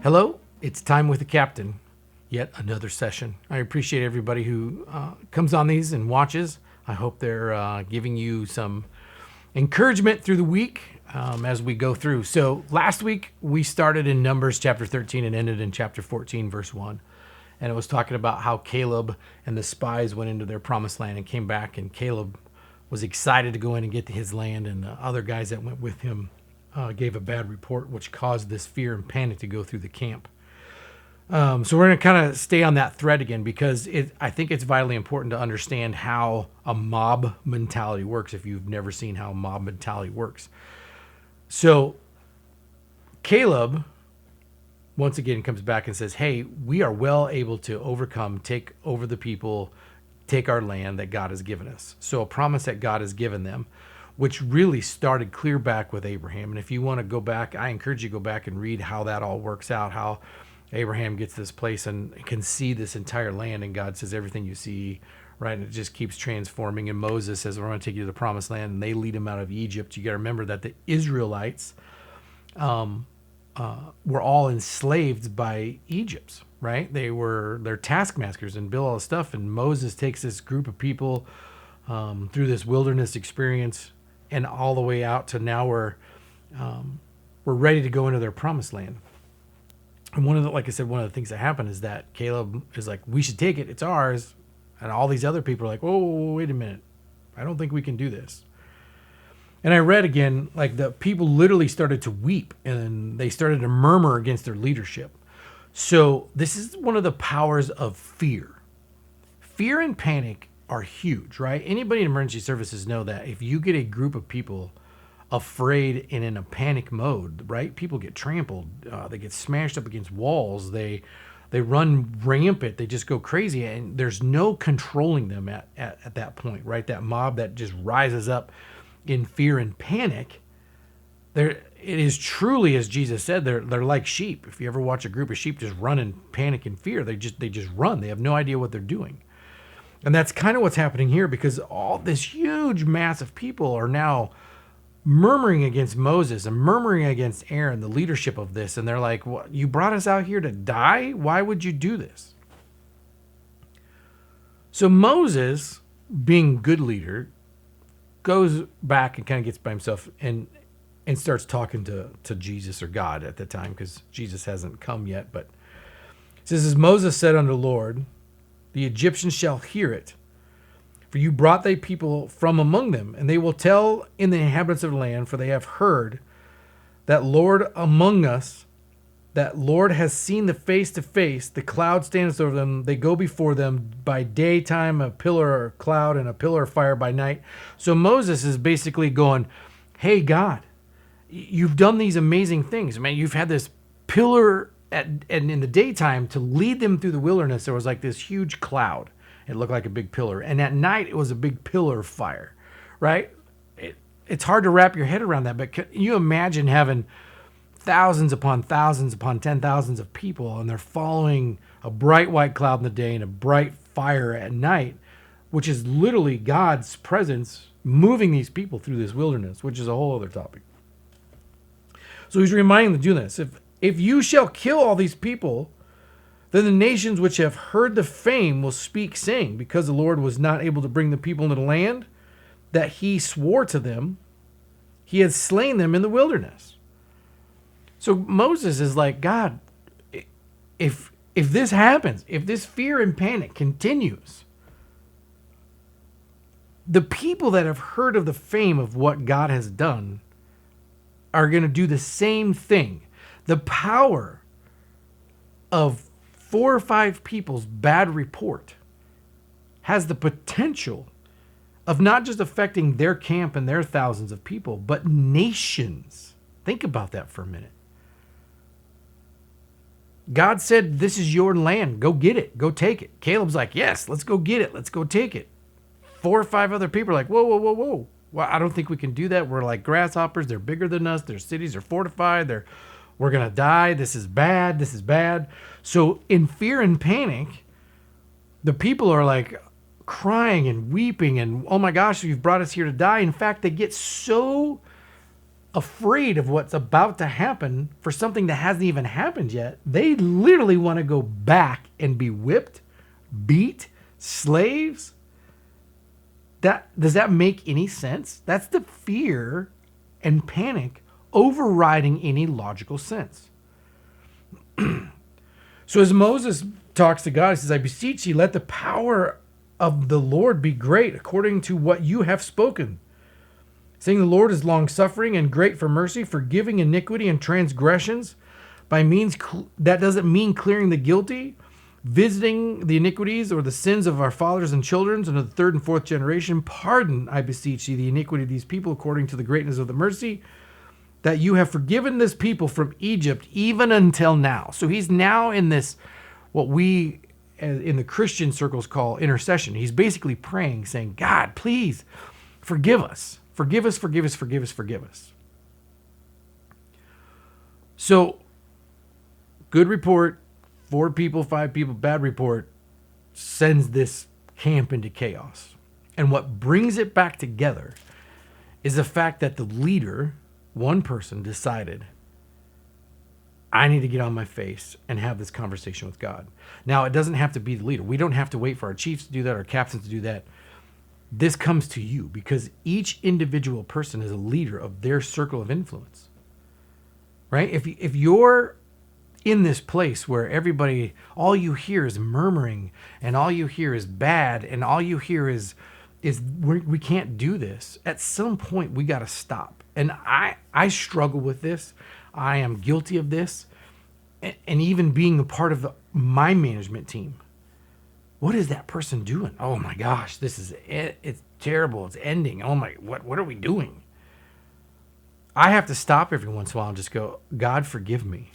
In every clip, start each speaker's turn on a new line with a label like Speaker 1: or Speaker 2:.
Speaker 1: Hello, it's Time with the Captain. Yet another session. I appreciate everybody who comes on these and watches. I hope they're giving you some encouragement through the week as we go through. So last week we started in Numbers chapter 13 and ended in chapter 14, verse 1. And it was talking about how Caleb and the spies went into their promised land and came back, and Caleb was excited to go in and get to his land, and the other guys that went with him gave a bad report, which caused this fear and panic to go through the camp. So we're going to kind of stay on that thread again, because I think it's vitally important to understand how a mob mentality works if you've never seen how mob mentality works. So Caleb, once again, comes back and says, hey, we are well able to overcome, take over the people, take our land that God has given us. So a promise that God has given them, which really started clear back with Abraham. And if you want to go back, I encourage you to go back and read how that all works out, how Abraham gets to this place and can see this entire land, and God says, everything you see, right? And it just keeps transforming. And Moses says, we're going to take you to the promised land, and they lead him out of Egypt. You got to remember that the Israelites were all enslaved by Egypt, right? They're taskmasters and build all this stuff. And Moses takes this group of people through this wilderness experience and all the way out to now we're ready to go into their promised land. And one of the things that happened is that Caleb is like, we should take it. It's ours. And all these other people are like, whoa, wait a minute. I don't think we can do this. And I read again, like the people literally started to weep and they started to murmur against their leadership. So this is one of the powers of fear. Fear and panic are huge, right? Anybody in emergency services know that if you get a group of people afraid and in a panic mode, right? People get trampled. They get smashed up against walls. They run rampant. They just go crazy, and there's no controlling them at that point, right? That mob that just rises up in fear and panic. It is truly, as Jesus said, they're like sheep. If you ever watch a group of sheep just run in panic and fear, they just run. They have no idea what they're doing. And that's kind of what's happening here, because all this huge mass of people are now murmuring against Moses and murmuring against Aaron, the leadership of this. And they're like, what, you brought us out here to die? Why would you do this? So Moses, being good leader, goes back and kind of gets by himself and starts talking to Jesus, or God at the time, because Jesus hasn't come yet. But it says, as Moses said unto the Lord, the Egyptians shall hear it. For you brought thy people from among them, and they will tell in the inhabitants of the land, for they have heard that Lord among us, that Lord has seen the face to face, the cloud standeth over them, they go before them by daytime, a pillar of cloud and a pillar of fire by night. So Moses is basically going, hey God, you've done these amazing things. Man, you've had this pillar and in the daytime to lead them through the wilderness. There was like this huge cloud. It looked like a big pillar. And at night, it was a big pillar of fire, right? It's hard to wrap your head around that. But can you imagine having thousands upon 10,000s of people, and they're following a bright white cloud in the day and a bright fire at night, which is literally God's presence moving these people through this wilderness, which is a whole other topic. So he's reminding them to do this. If you shall kill all these people, then the nations which have heard the fame will speak, saying, because the Lord was not able to bring the people into the land that he swore to them, he had slain them in the wilderness. So Moses is like, God, if this happens, if this fear and panic continues, the people that have heard of the fame of what God has done are going to do the same thing. The power of 4 or 5 people's bad report has the potential of not just affecting their camp and their thousands of people, but nations. Think about that for a minute. God said, this is your land. Go get it. Go take it. Caleb's like, yes, let's go get it. Let's go take it. 4 or 5 other people are like, whoa. Well, I don't think we can do that. We're like grasshoppers. They're bigger than us. Their cities are fortified. We're going to die. This is bad. This is bad. So in fear and panic, the people are like crying and weeping and, oh my gosh, you've brought us here to die. In fact, they get so afraid of what's about to happen for something that hasn't even happened yet. They literally want to go back and be whipped, beat, slaves. Does that make any sense? That's the fear and panic overriding any logical sense. So as Moses talks to God, he says, I beseech you, let the power of the Lord be great according to what you have spoken. Saying the Lord is long-suffering and great for mercy, forgiving iniquity and transgressions by means that doesn't mean clearing the guilty, visiting the iniquities or the sins of our fathers and children into the third and fourth generation. Pardon, I beseech you, the iniquity of these people according to the greatness of the mercy that you have forgiven this people from Egypt even until now. So he's now in this, what we in the Christian circles call intercession. He's basically praying, saying, God, please forgive us. Forgive us, forgive us, forgive us, forgive us. So, good report, 4 people, 5 people, bad report, sends this camp into chaos. And what brings it back together is the fact that the leader, one person, decided, I need to get on my face and have this conversation with God. Now, it doesn't have to be the leader. We don't have to wait for our chiefs to do that, our captains to do that. This comes to you because each individual person is a leader of their circle of influence, right? If you're in this place where everybody, all you hear is murmuring and all you hear is bad and all you hear is we can't do this, at some point we got to stop. And I struggle with this. I am guilty of this. And even being a part of my management team. What is that person doing? Oh my gosh, it's terrible. It's ending. Oh my, what are we doing? I have to stop every once in a while and just go, God, forgive me.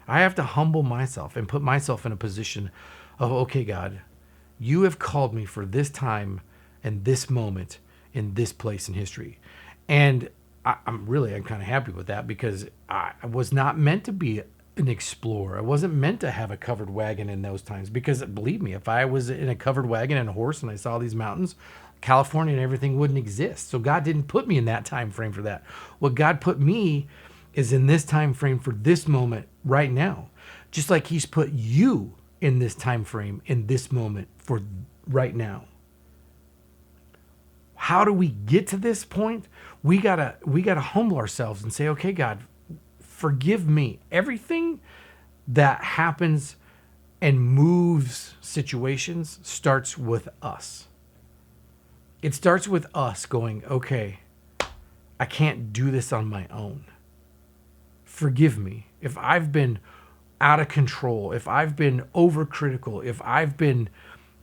Speaker 1: I have to humble myself and put myself in a position of, okay, God, you have called me for this time and this moment in this place in history. And I'm kind of happy with that because I was not meant to be an explorer. I wasn't meant to have a covered wagon in those times because, believe me, if I was in a covered wagon and a horse and I saw these mountains, California and everything wouldn't exist. So God didn't put me in that time frame for that. What God put me is in this time frame for this moment right now. Just like he's put you in this time frame in this moment for right now. How do we get to this point? We gotta humble ourselves and say, okay, God, forgive me. Everything that happens and moves situations starts with us. It starts with us going, okay, I can't do this on my own. Forgive me. If I've been out of control, if I've been overcritical, if I've been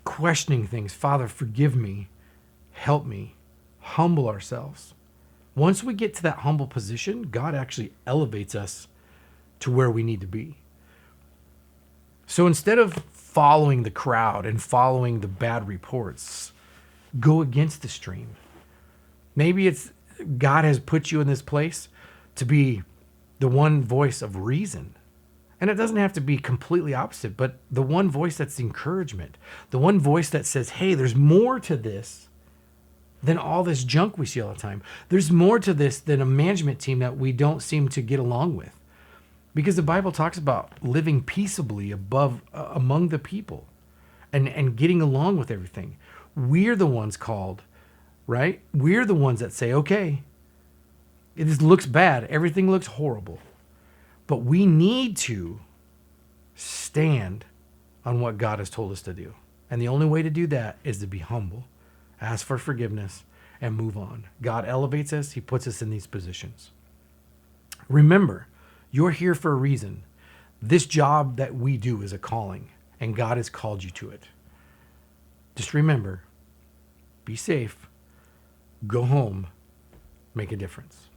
Speaker 1: questioning things, Father, forgive me. Help me. Humble ourselves. Once we get to that humble position, God actually elevates us to where we need to be. So instead of following the crowd and following the bad reports, go against the stream. Maybe it's God has put you in this place to be the one voice of reason. And it doesn't have to be completely opposite, but the one voice that's encouragement, the one voice that says, hey, there's more to this than all this junk we see all the time. There's more to this than a management team that we don't seem to get along with. Because the Bible talks about living peaceably among the people and getting along with everything. We're the ones called, right? We're the ones that say, okay, it looks bad. Everything looks horrible. But we need to stand on what God has told us to do. And the only way to do that is to be humble. Ask for forgiveness, and move on. God elevates us. He puts us in these positions. Remember, you're here for a reason. This job that we do is a calling, and God has called you to it. Just remember, be safe, go home, make a difference.